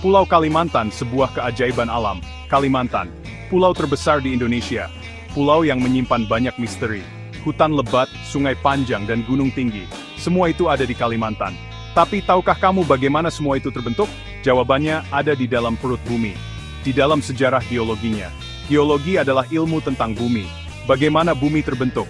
Pulau Kalimantan, sebuah keajaiban alam. Kalimantan, pulau terbesar di Indonesia. Pulau yang menyimpan banyak misteri. Hutan lebat, sungai panjang, dan gunung tinggi. Semua itu ada di Kalimantan. Tapi tahukah kamu bagaimana semua itu terbentuk? Jawabannya ada di dalam perut bumi. Di dalam sejarah geologinya. Geologi adalah ilmu tentang bumi. Bagaimana bumi terbentuk?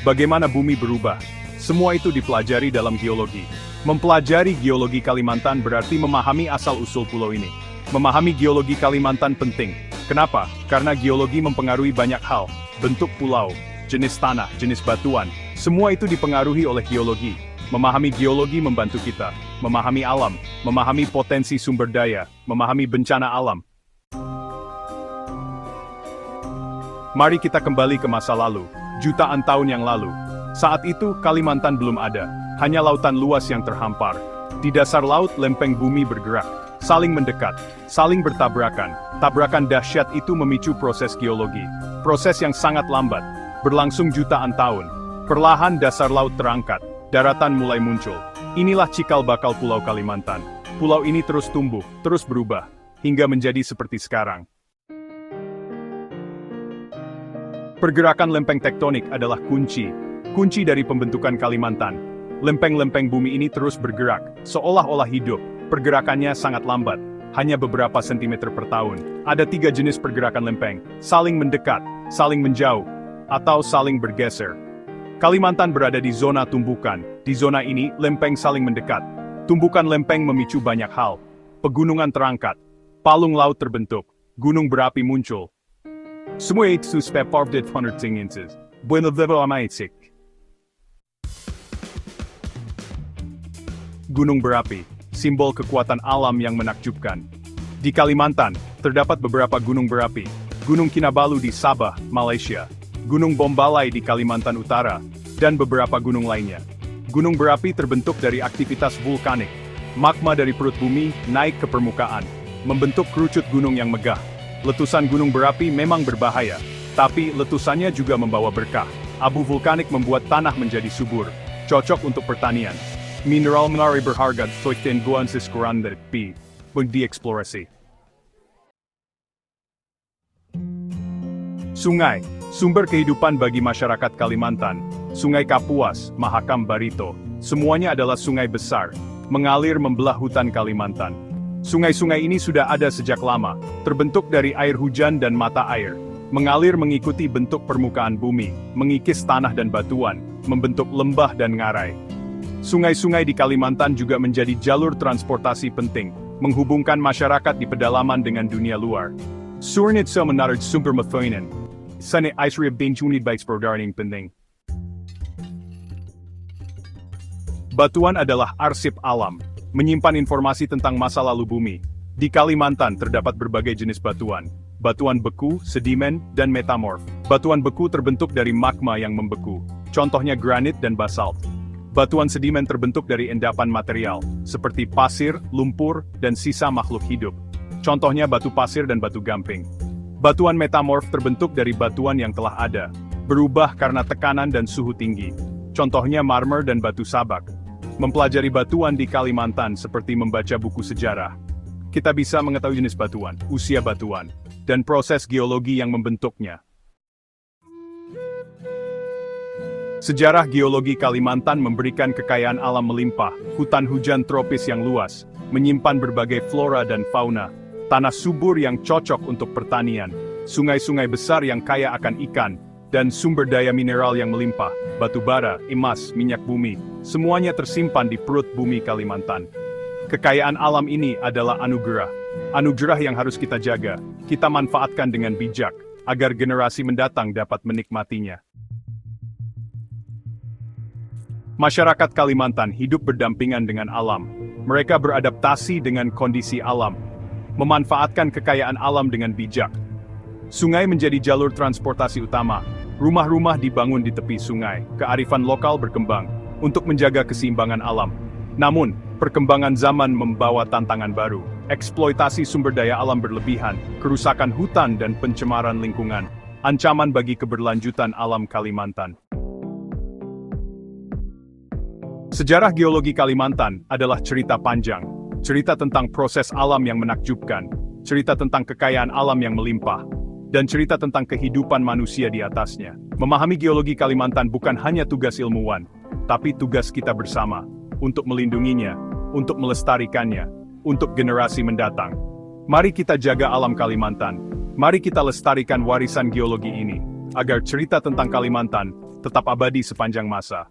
Bagaimana bumi berubah? Semua itu dipelajari dalam geologi. Mempelajari geologi Kalimantan berarti memahami asal-usul pulau ini. Memahami geologi Kalimantan penting. Kenapa? Karena geologi mempengaruhi banyak hal. Bentuk pulau, jenis tanah, jenis batuan. Semua itu dipengaruhi oleh geologi. Memahami geologi membantu kita. Memahami alam, memahami potensi sumber daya, memahami bencana alam. Mari kita kembali ke masa lalu, jutaan tahun yang lalu. Saat itu, Kalimantan belum ada, hanya lautan luas yang terhampar. Di dasar laut, lempeng bumi bergerak, saling mendekat, saling bertabrakan. Tabrakan dahsyat itu memicu proses geologi. Proses yang sangat lambat, berlangsung jutaan tahun. Perlahan dasar laut terangkat, daratan mulai muncul. Inilah cikal bakal Pulau Kalimantan. Pulau ini terus tumbuh, terus berubah, hingga menjadi seperti sekarang. Pergerakan lempeng tektonik adalah kunci dari pembentukan Kalimantan. Lempeng-lempeng bumi ini terus bergerak, seolah-olah hidup. Pergerakannya sangat lambat, hanya beberapa sentimeter per tahun. Ada 3 jenis pergerakan lempeng, saling mendekat, saling menjauh, atau saling bergeser. Kalimantan berada di zona tumbukan. Di zona ini, lempeng saling mendekat. Tumbukan lempeng memicu banyak hal. Pegunungan terangkat, palung laut terbentuk, gunung berapi muncul. Semua itu sebab dari inches. Bueno level amaitik. Gunung berapi, simbol kekuatan alam yang menakjubkan. Di Kalimantan, terdapat beberapa gunung berapi. Gunung Kinabalu di Sabah, Malaysia. Gunung Bombalai di Kalimantan Utara, dan beberapa gunung lainnya. Gunung berapi terbentuk dari aktivitas vulkanik. Magma dari perut bumi naik ke permukaan, membentuk kerucut gunung yang megah. Letusan gunung berapi memang berbahaya, tapi letusannya juga membawa berkah. Abu vulkanik membuat tanah menjadi subur, cocok untuk pertanian. Mineral berharga soitin guan siskuran dari dieksplorasi. Sungai, sumber kehidupan bagi masyarakat Kalimantan. Sungai Kapuas, Mahakam Barito, semuanya adalah sungai besar, mengalir membelah hutan Kalimantan. Sungai-sungai ini sudah ada sejak lama, terbentuk dari air hujan dan mata air, mengalir mengikuti bentuk permukaan bumi, mengikis tanah dan batuan, membentuk lembah dan ngarai. Sungai-sungai di Kalimantan juga menjadi jalur transportasi penting, menghubungkan masyarakat di pedalaman dengan dunia luar. Surinit menarik sumber mafainan. Sana Isri Benjunid by Explorering penting. Batuan adalah arsip alam, menyimpan informasi tentang masa lalu bumi. Di Kalimantan terdapat berbagai jenis batuan. Batuan beku, sedimen, dan metamorf. Batuan beku terbentuk dari magma yang membeku. Contohnya granit dan basalt. Batuan sedimen terbentuk dari endapan material, seperti pasir, lumpur, dan sisa makhluk hidup. Contohnya batu pasir dan batu gamping. Batuan metamorf terbentuk dari batuan yang telah ada, berubah karena tekanan dan suhu tinggi. Contohnya marmer dan batu sabak. Mempelajari batuan di Kalimantan seperti membaca buku sejarah. Kita bisa mengetahui jenis batuan, usia batuan, dan proses geologi yang membentuknya. Sejarah geologi Kalimantan memberikan kekayaan alam melimpah, hutan hujan tropis yang luas, menyimpan berbagai flora dan fauna, tanah subur yang cocok untuk pertanian, sungai-sungai besar yang kaya akan ikan, dan sumber daya mineral yang melimpah, batu bara, emas, minyak bumi, semuanya tersimpan di perut bumi Kalimantan. Kekayaan alam ini adalah anugerah. Anugerah yang harus kita jaga, kita manfaatkan dengan bijak, agar generasi mendatang dapat menikmatinya. Masyarakat Kalimantan hidup berdampingan dengan alam. Mereka beradaptasi dengan kondisi alam, memanfaatkan kekayaan alam dengan bijak. Sungai menjadi jalur transportasi utama. Rumah-rumah dibangun di tepi sungai. Kearifan lokal berkembang untuk menjaga keseimbangan alam. Namun, perkembangan zaman membawa tantangan baru. Eksploitasi sumber daya alam berlebihan, kerusakan hutan dan pencemaran lingkungan. Ancaman bagi keberlanjutan alam Kalimantan. Sejarah geologi Kalimantan adalah cerita panjang. cerita tentang proses alam yang menakjubkan, cerita tentang kekayaan alam yang melimpah, dan cerita tentang kehidupan manusia di atasnya. Memahami geologi Kalimantan bukan hanya tugas ilmuwan, tapi tugas kita bersama, untuk melindunginya, untuk melestarikannya, untuk generasi mendatang. Mari kita jaga alam Kalimantan, mari kita lestarikan warisan geologi ini, agar cerita tentang Kalimantan tetap abadi sepanjang masa.